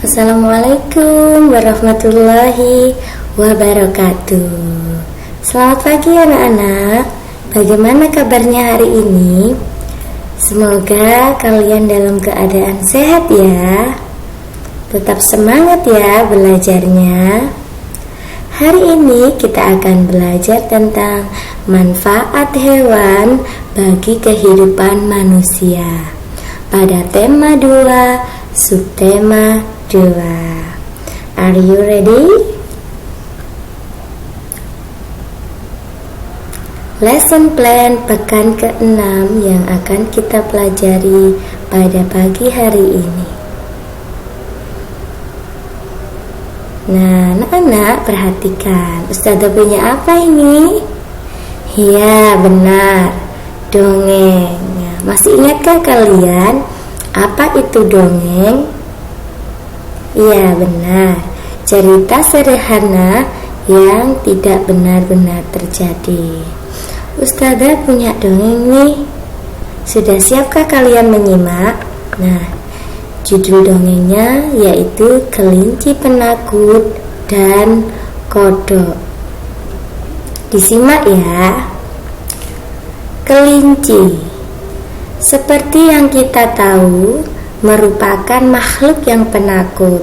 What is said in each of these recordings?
Assalamualaikum warahmatullahi wabarakatuh. Selamat pagi anak-anak. Bagaimana kabarnya hari ini? Semoga kalian dalam keadaan sehat ya. Tetap semangat ya belajarnya. Hari ini kita akan belajar tentang manfaat hewan bagi kehidupan manusia pada tema 2, subtema 2. Are you ready? Lesson plan pekan ke-6 yang akan kita pelajari pada pagi hari ini. Nah, anak-anak perhatikan, Ustazah punya apa ini? Iya, benar, dongeng. Nah, masih ingatkah kalian apa itu dongeng? Iya, benar, cerita sederhana yang tidak benar-benar terjadi. Ustazah punya dongeng nih. Sudah siapkah kalian menyimak? Nah, judul dongengnya yaitu Kelinci Penakut dan Kodok. Disimak ya. Kelinci, seperti yang kita tahu, merupakan makhluk yang penakut.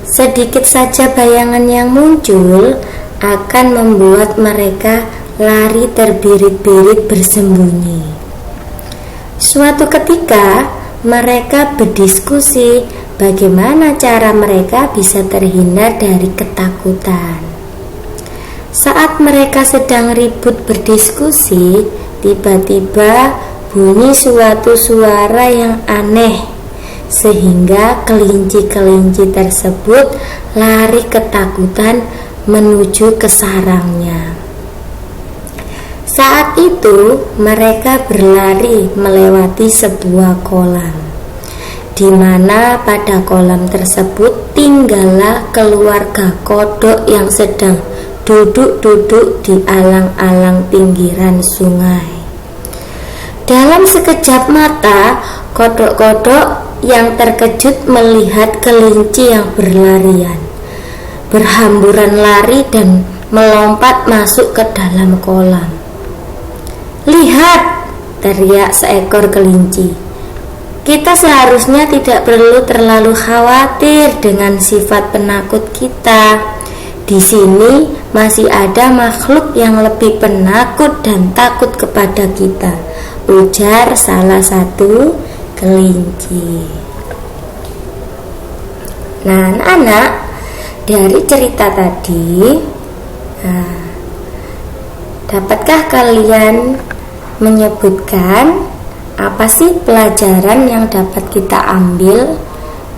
Sedikit saja bayangan yang muncul akan membuat mereka lari terbirit-birit bersembunyi. Suatu ketika mereka berdiskusi bagaimana cara mereka bisa terhindar dari ketakutan. Saat mereka sedang ribut berdiskusi, tiba-tiba bunyi suatu suara yang aneh, sehingga kelinci-kelinci tersebut lari ketakutan menuju ke sarangnya. Saat itu mereka berlari melewati sebuah kolam, di mana pada kolam tersebut tinggallah keluarga kodok yang sedang duduk-duduk di alang-alang pinggiran sungai. Dalam sekejap mata, kodok-kodok yang terkejut melihat kelinci yang berlarian, berhamburan lari dan melompat masuk ke dalam kolam. "Lihat!" teriak seekor kelinci. "Kita seharusnya tidak perlu terlalu khawatir dengan sifat penakut kita. Di sini masih ada makhluk yang lebih penakut dan takut kepada kita," ujar salah satu kelinci. Nah, anak-anak, dari cerita tadi, dapatkah kalian menyebutkan apa sih pelajaran yang dapat kita ambil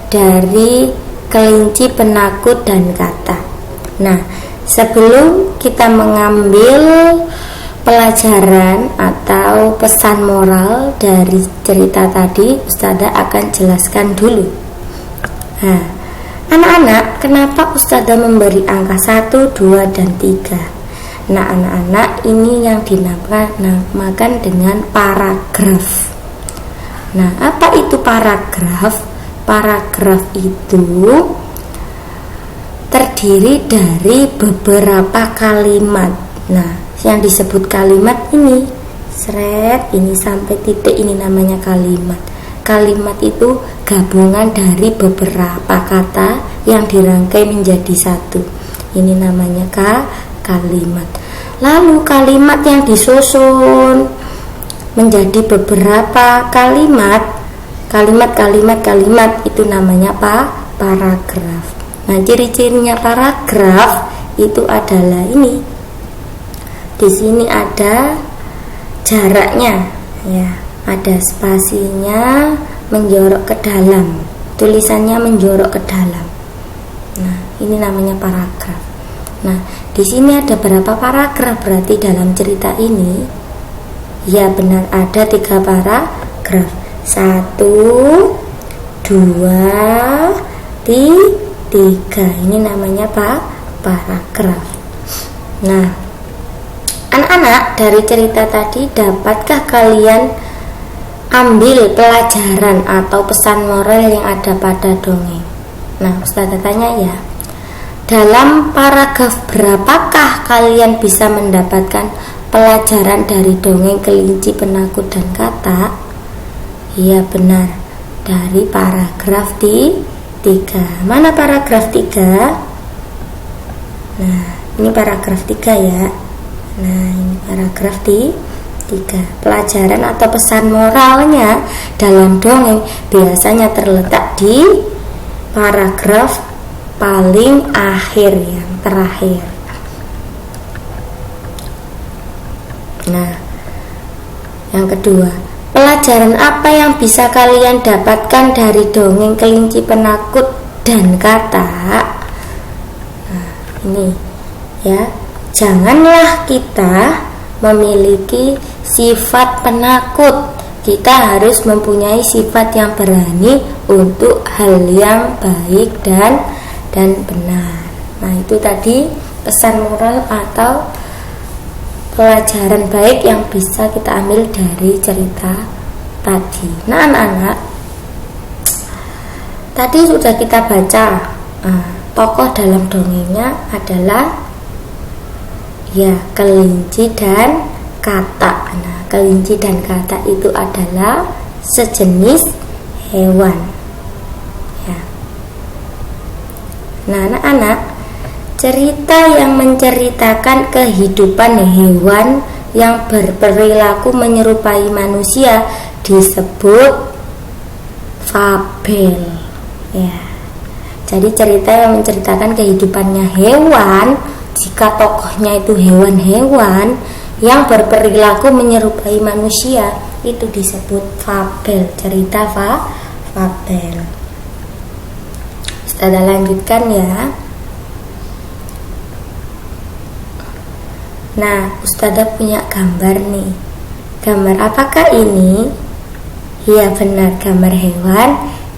dari kelinci penakut dan kata? Nah, sebelum kita mengambil pelajaran atau pesan moral dari cerita tadi, Ustazah akan jelaskan dulu. Nah, anak-anak, kenapa Ustazah memberi angka 1, 2, dan 3? Nah, anak-anak, ini yang dinamakan dengan paragraf. Nah, apa itu paragraf? Paragraf itu terdiri dari beberapa kalimat. Nah, yang disebut kalimat ini, ini sampai titik, ini namanya kalimat. Kalimat itu gabungan dari beberapa kata yang dirangkai menjadi satu. Ini namanya kalimat. Lalu kalimat yang disusun menjadi beberapa kalimat itu namanya paragraf. Nah, ciri-cirinya paragraf itu adalah ini. Di sini ada jaraknya, ya, ada spasinya menjorok ke dalam, tulisannya menjorok ke dalam. Nah, ini namanya paragraf. Nah, di sini ada berapa paragraf berarti dalam cerita ini? Ya, benar, ada 3 paragraf. 1, 2, 3. Ini namanya paragraf. Nah, anak-anak, dari cerita tadi dapatkah kalian ambil pelajaran atau pesan moral yang ada pada dongeng? Nah, Ustazah tanya ya, dalam paragraf berapakah kalian bisa mendapatkan pelajaran dari dongeng kelinci penakut dan katak? Iya benar, dari paragraf 3. Mana paragraf 3? Nah, ini paragraf 3 ya. Nah, ini paragraf 3. Pelajaran atau pesan moralnya dalam dongeng biasanya terletak di paragraf paling akhir, yang terakhir. Nah, yang kedua, pelajaran apa yang bisa kalian dapatkan dari dongeng kelinci penakut dan katak? Nah, ini ya, janganlah kita memiliki sifat penakut. Kita harus mempunyai sifat yang berani untuk hal yang baik dan benar. Nah, itu tadi pesan moral atau pelajaran baik yang bisa kita ambil dari cerita tadi. Nah, anak-anak, tadi sudah kita baca, tokoh dalam dongengnya adalah ya kelinci dan katak. Nah, kelinci dan katak itu adalah sejenis hewan ya. Nah, anak-anak, cerita yang menceritakan kehidupan hewan yang berperilaku menyerupai manusia disebut fabel ya. Jadi cerita yang menceritakan kehidupannya hewan, jika tokohnya itu hewan-hewan yang berperilaku menyerupai manusia, itu disebut fabel, cerita fabel. Kita lanjutkan ya. Nah, Ustazah punya gambar nih. Gambar apakah ini? Iya benar, gambar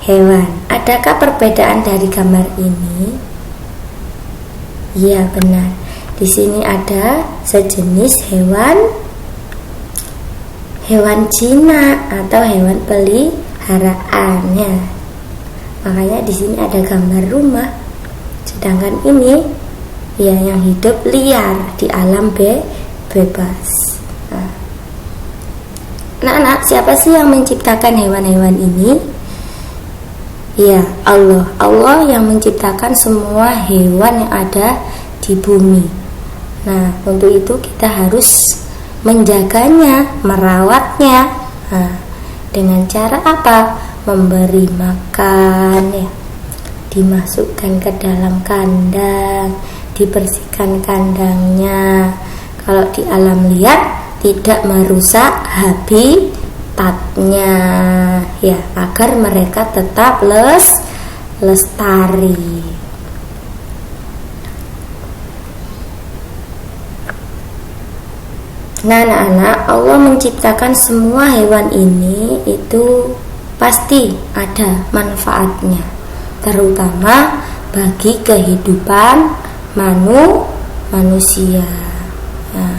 hewan. Adakah perbedaan dari gambar ini? Iya benar. Di sini ada sejenis hewan Cina atau hewan peliharaannya. Makanya di sini ada gambar rumah. Sedangkan ini ya yang hidup liar di alam bebas. Nah, siapa sih yang menciptakan hewan-hewan ini? Ya, Allah. Allah yang menciptakan semua hewan yang ada di bumi. Nah, untuk itu kita harus menjaganya, merawatnya. Nah, dengan cara apa? Memberi makan ya, dimasukkan ke dalam kandang, dibersihkan kandangnya. Kalau di alam liar, tidak merusak habitatnya ya, agar mereka tetap lestari. Nah, anak-anak, Allah menciptakan semua hewan ini itu pasti ada manfaatnya, terutama bagi kehidupan manusia. Nah,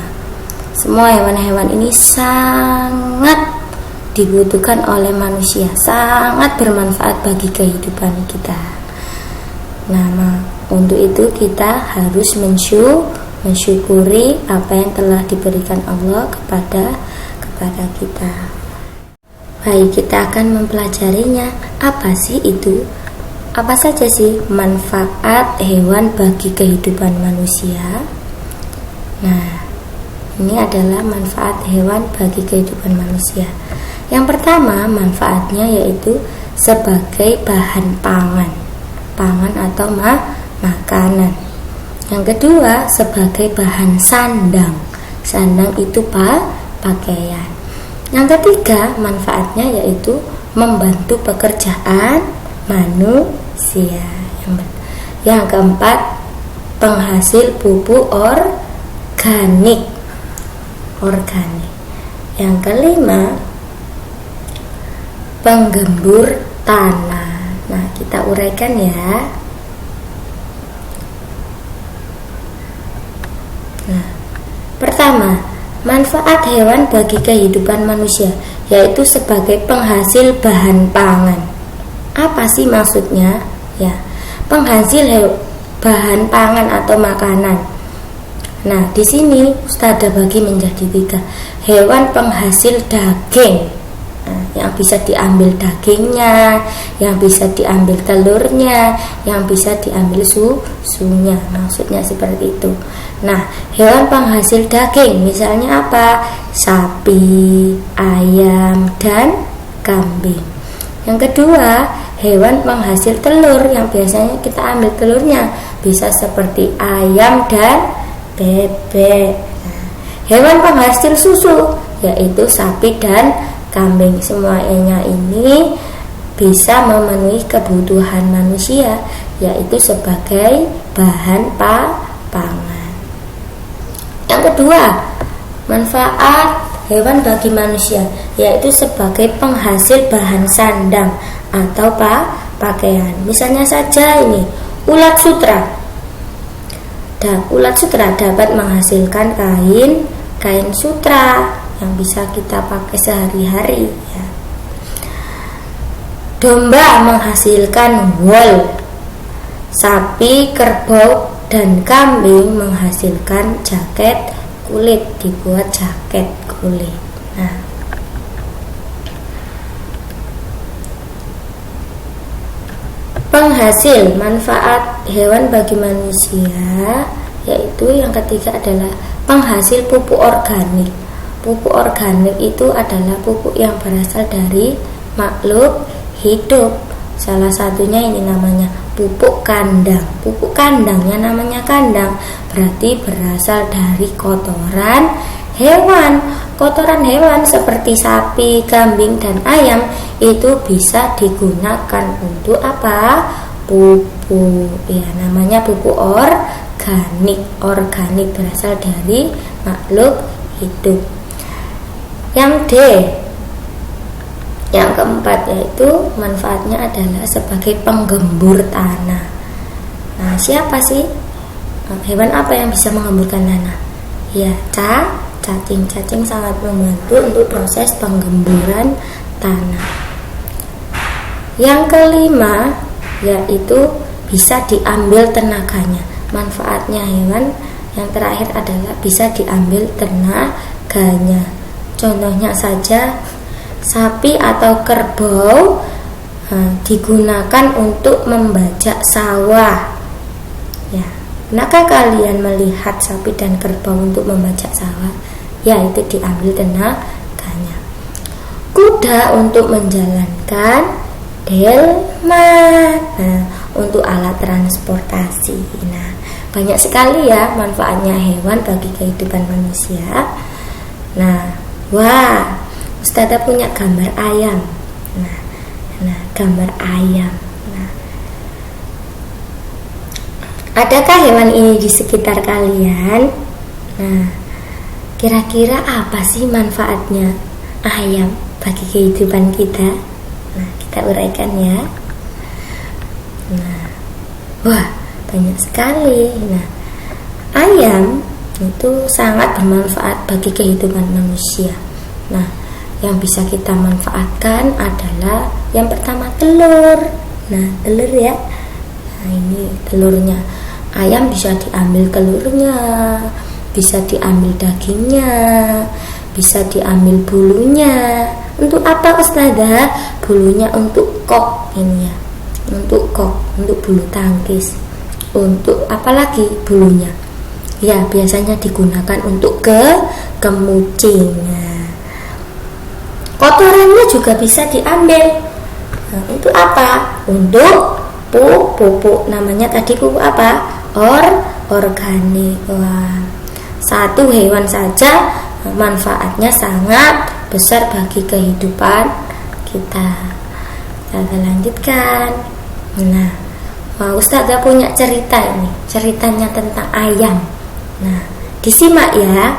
semua hewan-hewan ini sangat dibutuhkan oleh manusia, sangat bermanfaat bagi kehidupan kita. Nah, untuk itu kita harus mensyukuri apa yang telah diberikan Allah kepada kita. Baik, kita akan mempelajarinya. Apa sih itu? Apa saja sih manfaat hewan bagi kehidupan manusia? Nah, ini adalah manfaat hewan bagi kehidupan manusia. Yang pertama, manfaatnya yaitu sebagai bahan pangan atau makanan. Yang kedua, sebagai bahan sandang itu pakaian. Yang ketiga, manfaatnya yaitu membantu pekerjaan manusia. Yang keempat, penghasil pupuk organik. Yang kelima, penggembur tanah. Nah, kita uraikan ya. Nah, pertama, manfaat hewan bagi kehidupan manusia yaitu sebagai penghasil bahan pangan. Apa sih maksudnya? Ya, penghasil bahan pangan atau makanan. Nah, di sini Ustazah bagi menjadi 3. Hewan penghasil daging, yang bisa diambil dagingnya, yang bisa diambil telurnya, yang bisa diambil susunya. Maksudnya seperti itu. Nah, hewan penghasil daging misalnya apa? Sapi, ayam, dan kambing. Yang kedua, hewan penghasil telur yang biasanya kita ambil telurnya bisa seperti ayam dan bebek. Nah, hewan penghasil susu yaitu sapi dan kambing. Semuanya ini bisa memenuhi kebutuhan manusia, yaitu sebagai bahan pangan. Yang kedua, manfaat hewan bagi manusia yaitu sebagai penghasil bahan sandang atau pakaian. Misalnya saja ini ulat sutra. Ulat sutra dapat menghasilkan kain sutra yang bisa kita pakai sehari-hari ya. Domba menghasilkan wool. Sapi, kerbau, dan kambing menghasilkan jaket kulit, dibuat jaket kulit. Nah, penghasil manfaat hewan bagi manusia yaitu yang ketiga adalah penghasil pupuk organik. Pupuk organik itu adalah pupuk yang berasal dari makhluk hidup. Salah satunya ini namanya pupuk kandang. Pupuk kandangnya namanya kandang berarti berasal dari kotoran hewan. Kotoran hewan seperti sapi, kambing, dan ayam itu bisa digunakan untuk apa? Pupuk. Ya, namanya pupuk organik. Organik berasal dari makhluk hidup. Yang D, yang keempat yaitu manfaatnya adalah sebagai penggembur tanah. Nah, siapa sih hewan apa yang bisa menggemburkan tanah? Ya, cacing. Cacing sangat membantu untuk proses penggemburan tanah. Yang kelima yaitu bisa diambil tenaganya. Manfaatnya hewan yang terakhir adalah bisa diambil tenaganya. Contohnya saja sapi atau kerbau digunakan untuk membajak sawah. Ya, pernahkah kalian melihat sapi dan kerbau untuk membajak sawah? Ya, itu diambil tenaganya. Kuda untuk menjalankan delman, untuk alat transportasi. Nah, banyak sekali ya manfaatnya hewan bagi kehidupan manusia. Nah, wah, Ustazah punya gambar ayam. Nah, gambar ayam. Nah, adakah hewan ini di sekitar kalian? Nah, kira-kira apa sih manfaatnya ayam bagi kehidupan kita? Nah, kita uraikan ya. Nah, wah, banyak sekali. Nah, ayam itu sangat bermanfaat bagi kehidupan manusia. Nah, yang bisa kita manfaatkan adalah yang pertama telur. Nah, telur ya. Nah, ini telurnya. Ayam bisa diambil telurnya, bisa diambil dagingnya, bisa diambil bulunya. Untuk apa Ustazah? Bulunya untuk kok ini ya. Untuk kok, untuk bulu tangkis. Untuk apa lagi bulunya? Ya, biasanya digunakan untuk kemucing. Kotorannya juga bisa diambil. Nah, untuk apa? Untuk pupuk. Namanya tadi pupuk apa? Organik. Wah, satu hewan saja manfaatnya sangat besar bagi kehidupan kita. Kita lanjutkan. Nah, Ustazah punya cerita ini. Ceritanya tentang ayam. Nah, disimak ya.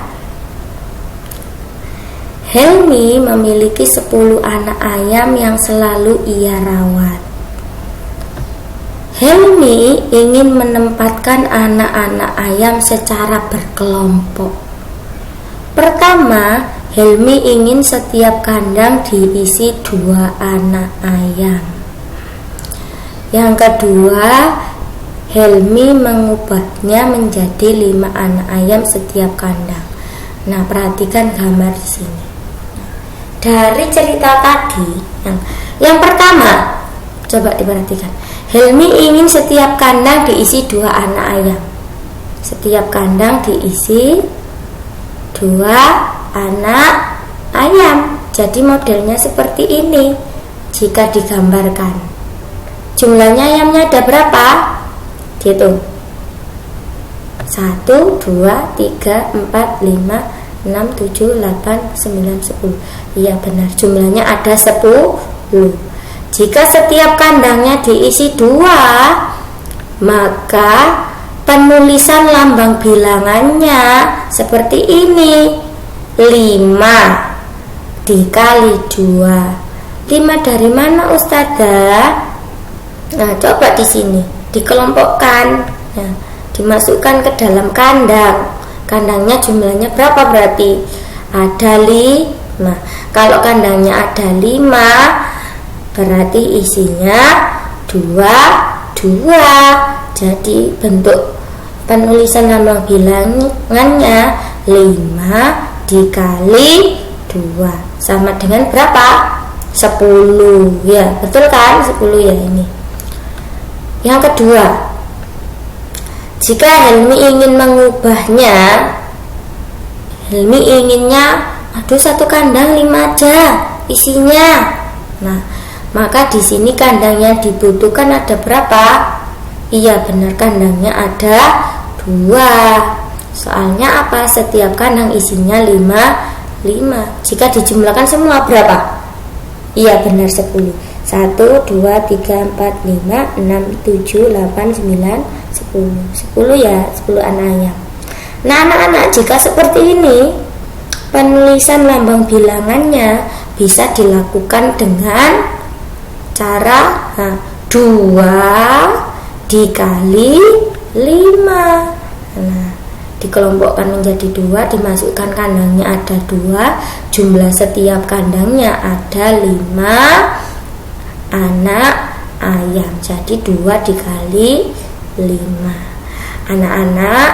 Helmi memiliki 10 anak ayam yang selalu ia rawat. Helmi ingin menempatkan anak-anak ayam secara berkelompok. Pertama, Helmi ingin setiap kandang diisi 2 anak ayam. Yang kedua, Helmi mengubahnya menjadi 5 anak ayam setiap kandang. Nah, perhatikan gambar di sini. Dari cerita tadi, yang pertama, coba diperhatikan. Helmi ingin setiap kandang diisi 2 anak ayam. Setiap kandang diisi 2 anak ayam. Jadi modelnya seperti ini. Jika digambarkan, jumlahnya ayamnya ada berapa? Hitung. 1, 2, 3, 4, 5, 6, 7, 8, 9, 10. Iya benar, jumlahnya ada 10. Jika setiap kandangnya diisi 2, maka penulisan lambang bilangannya seperti ini. 5 dikali 2. 5 dari mana Ustazah? Nah, coba di sini dikelompokkan. Nah, dimasukkan ke dalam kandang. Kandangnya jumlahnya berapa berarti? Ada 5. Kalau kandangnya ada 5, berarti isinya 2. Jadi bentuk penulisan lambang bilangannya 5 dikali 2 sama dengan berapa? 10. Ya, betul kan? 10 ya ini. Yang kedua, jika Helmi ingin mengubahnya, Helmi inginnya satu kandang 5 aja isinya. Nah, maka di sini kandang yang dibutuhkan ada berapa? Iya benar, kandangnya ada 2. Soalnya apa? Setiap kandang isinya 5. Jika dijumlahkan semua berapa? Iya benar, 10. 1, 2, 3, 4, 5, 6, 7, 8, 9, 10. 10 ya, 10 anak ayam. Nah anak-anak, jika seperti ini, penulisan lambang bilangannya bisa dilakukan dengan cara 2 dikali 5. Nah, dikelompokkan menjadi 2, dimasukkan kandangnya ada 2, jumlah setiap kandangnya ada 5 anak ayam. Jadi 2 dikali 5. Anak-anak,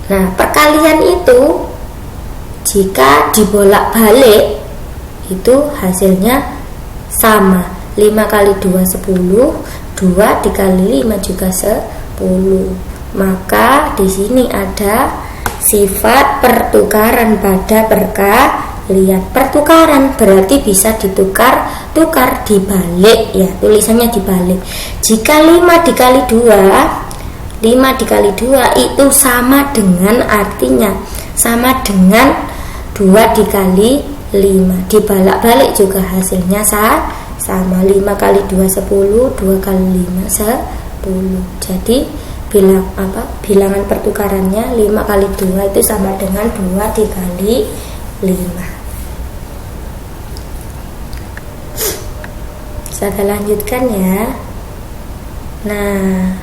nah perkalian itu jika dibolak-balik itu hasilnya sama. 5 kali 2 10, 2 dikali 5 juga 10. Maka di sini ada sifat pertukaran pada perkalian. Pertukaran berarti bisa tukar dibalik ya, tulisannya dibalik. Jika 5 dikali 2 itu sama dengan, artinya sama dengan 2 dikali 5. Dibalak-balik juga hasilnya sama. 5 kali 2 10, 2 kali 5 10. Jadi bilangan pertukarannya 5 kali 2 itu sama dengan 2 dikali 5. Saya lanjutkan ya. Nah,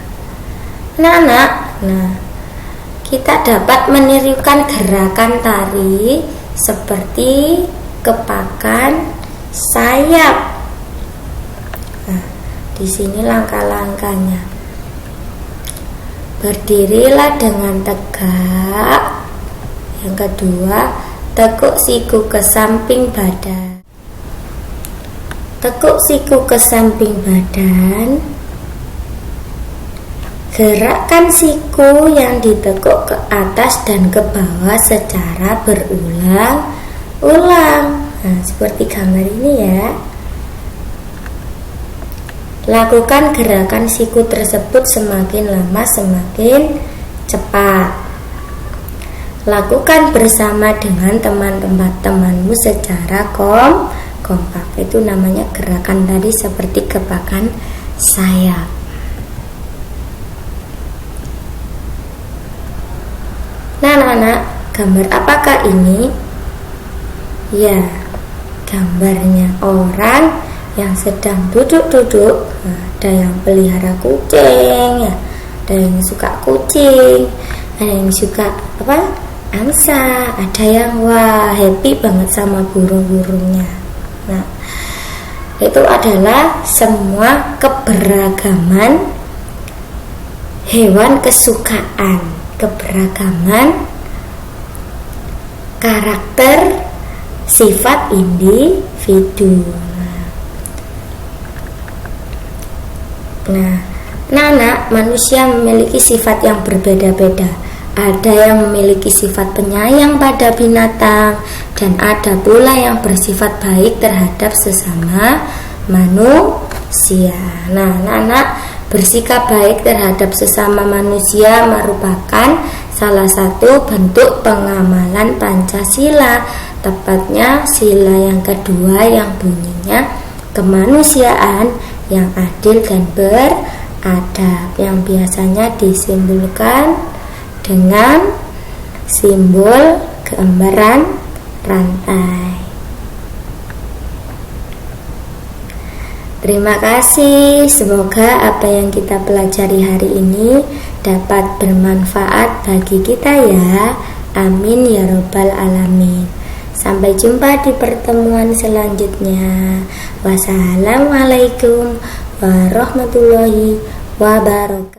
kita dapat menirukan gerakan tari seperti kepakan sayap. Nah, di sini langkah-langkahnya. Berdirilah dengan tegak. Yang kedua, tekuk siku ke samping badan. Tekuk siku ke samping badan. Gerakkan siku yang ditekuk ke atas dan ke bawah secara berulang-ulang. Nah, seperti gambar ini ya. Lakukan gerakan siku tersebut semakin lama semakin cepat. Lakukan bersama dengan teman-temanmu secara kompak. Itu namanya gerakan tadi seperti kepakan sayap. Nah anak-anak, gambar apakah ini? Ya, gambarnya orang yang sedang duduk-duduk. Nah, ada yang pelihara kucing ya, ada yang suka kucing, ada yang suka angsa, ada yang happy banget sama burung-burungnya. Nah, itu adalah semua keberagaman hewan kesukaan, keberagaman, karakter, sifat individu. Nah, anak manusia memiliki sifat yang berbeda-beda. Ada yang memiliki sifat penyayang pada binatang, dan ada pula yang bersifat baik terhadap sesama manusia. Nah, anak bersikap baik terhadap sesama manusia merupakan salah satu bentuk pengamalan Pancasila, tepatnya sila yang kedua yang bunyinya kemanusiaan yang adil dan beradab, yang biasanya disimbolkan dengan simbol gambaran rantai. Terima kasih, semoga apa yang kita pelajari hari ini dapat bermanfaat bagi kita ya. Amin ya robbal alamin. Sampai jumpa di pertemuan selanjutnya. Wassalamualaikum warahmatullahi wabarakatuh.